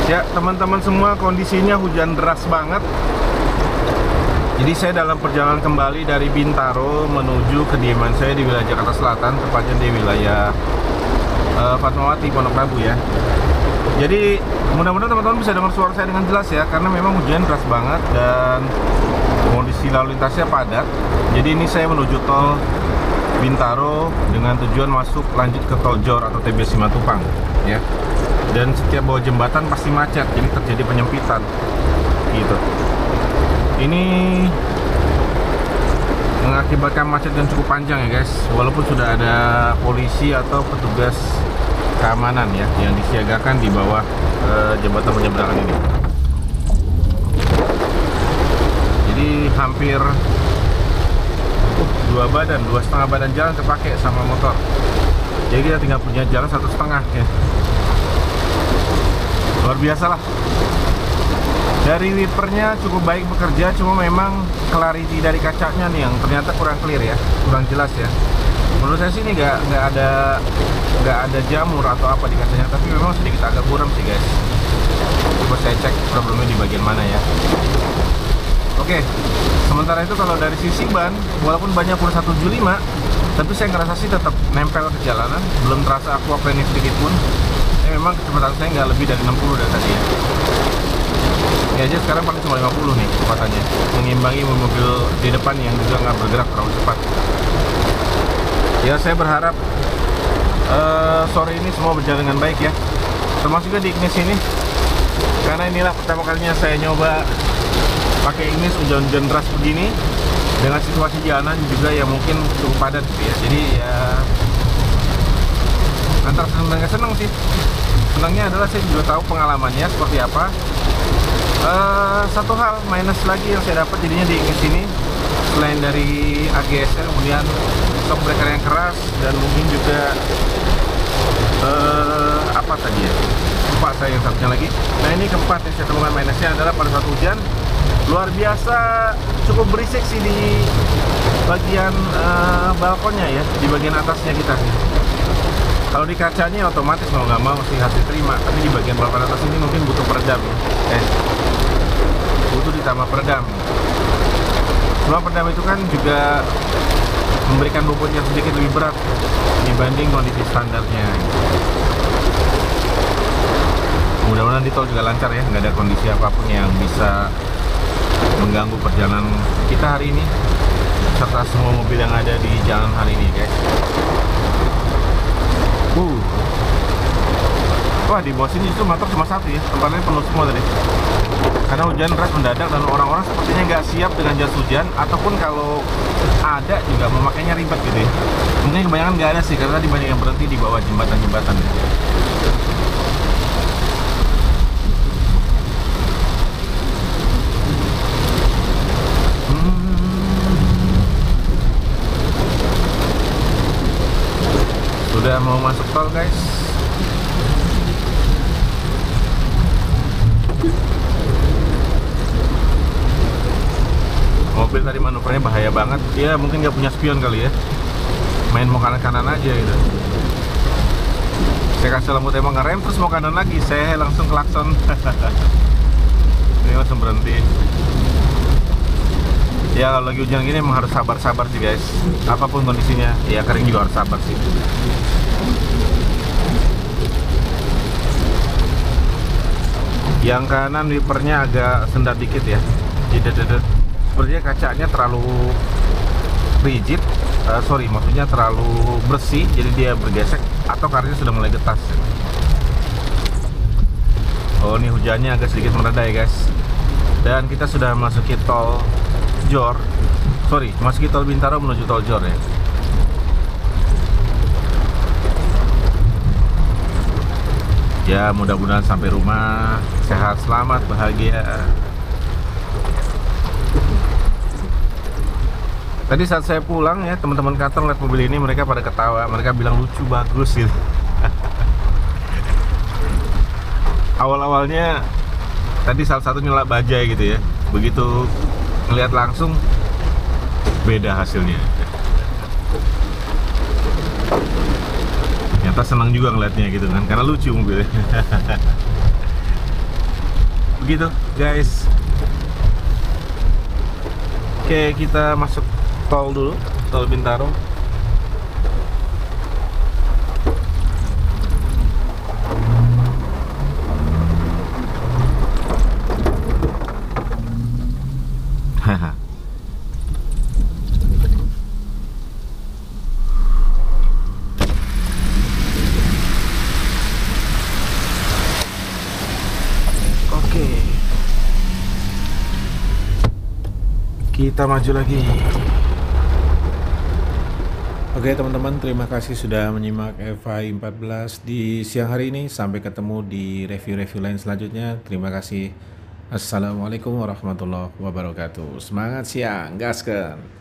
Ya teman-teman semua, kondisinya hujan deras banget. Jadi saya dalam perjalanan kembali dari Bintaro menuju kediaman saya di wilayah Jakarta Selatan, tepatnya di wilayah Fatmawati, Pondok Labu ya. Jadi mudah-mudahan teman-teman bisa dengar suara saya dengan jelas ya, karena memang hujan deras banget dan kondisi lalu lintasnya padat. Jadi ini saya menuju tol Bintaro dengan tujuan masuk lanjut ke tol JOR atau TB Simatupang ya. Dan setiap bawah jembatan pasti macet, jadi terjadi penyempitan gitu. Ini mengakibatkan macet yang cukup panjang ya guys, walaupun sudah ada polisi atau petugas keamanan ya yang disiagakan di bawah jembatan penyeberangan ini. Jadi hampir dua setengah badan jalan terpakai sama motor. Jadi kita tinggal punya jalan 1,5 ya. Luar biasa lah. Dari wipernya cukup baik bekerja, cuma memang clarity dari kacanya nih yang ternyata kurang clear ya, kurang jelas ya. Menurut saya sih ini nggak ada jamur atau apa di kacanya, tapi memang sedikit agak buram sih guys. Coba saya cek problemnya di bagian mana ya. Oke, sementara itu kalau dari sisi ban, walaupun banyak pun 175, tapi saya ngerasa sih tetap nempel ke jalanan, belum terasa aquaplaning sedikit pun. Memang kecepatan saya nggak lebih dari 60 dari tadi ya. Ini aja sekarang paling cuma 50 nih kecepatannya, mengimbangi mobil di depan yang juga nggak bergerak terlalu cepat. Ya saya berharap sore ini semua berjalan dengan baik ya, termasuk juga di Ignis ini, karena inilah pertama kalinya saya nyoba pakai Ignis hujan-hujan deras begini dengan situasi jalanan juga yang mungkin cukup padat gitu ya. Jadi ya antara senang dan senang sih. Senangnya adalah saya juga tahu pengalamannya seperti apa. Satu hal minus lagi yang saya dapat jadinya di Ignis ini, selain dari AGS-nya, kemudian shock breaker yang keras, dan mungkin juga apa tadi ya, lupa saya yang satunya lagi. Nah ini keempat yang saya temukan minusnya adalah pada saat hujan luar biasa cukup berisik sih di bagian balkonnya ya, di bagian atasnya kita sih. Kalau di kacanya otomatis mau nggak mau mesti harus diterima, tapi di bagian balkon atas ini mungkin butuh peredam ya. Butuh ditambah peredam. Cuma peredam itu kan juga memberikan bobot yang sedikit lebih berat dibanding kondisi standarnya. Mudah-mudahan di tol juga lancar ya, nggak ada kondisi apapun yang bisa mengganggu perjalanan kita hari ini, serta semua mobil yang ada di jalan hari ini guys. Wah, di bawah sini justru motor cuma satu ya, tempatnya penuh semua tadi. Karena hujan deras mendadak dan orang-orang sepertinya nggak siap dengan jas hujan, ataupun kalau ada juga memakainya ribet gitu ya. Mungkin kebanyakan nggak ada sih, karena tadi banyak yang berhenti di bawah jembatan-jembatan ya. Sudah mau masuk tol guys. Mobil tadi manuvernya bahaya banget. Dia mungkin nggak punya spion kali ya, main mau kanan-kanan aja gitu. Saya kasih lampu tembak ngerem, terus mau kanan lagi, saya langsung klakson. Ini langsung berhenti. Ya kalau lagi hujan gini emang harus sabar-sabar sih guys, apapun kondisinya. Ya kering juga harus sabar sih. Yang kanan wipernya agak sendat dikit ya. Sepertinya kacanya terlalu rigid, maksudnya terlalu bersih, jadi dia bergesek, atau karetnya sudah mulai getas. Oh, ini hujannya agak sedikit mereda ya guys. Dan kita sudah masuki tol JOR, masuki tol Bintaro menuju tol JOR ya. Ya mudah-mudahan sampai rumah sehat, selamat, bahagia. Tadi saat saya pulang ya, teman-teman kantor lihat mobil ini, mereka pada ketawa, mereka bilang lucu, bagus gitu. Awal-awalnya tadi salah satu nyelak bajai gitu ya, begitu ngelihat langsung beda hasilnya. Ternyata senang juga ngeliatnya gitu kan, karena lucu mobilnya. Begitu guys. Oke, kita masuk tol dulu, tol Bintaro. Haha. Oke. Kita maju lagi. Oke teman-teman, terima kasih sudah menyimak FI 14 di siang hari ini. Sampai ketemu di review-review lain selanjutnya. Terima kasih. Assalamualaikum warahmatullahi wabarakatuh. Semangat siang, gaskan.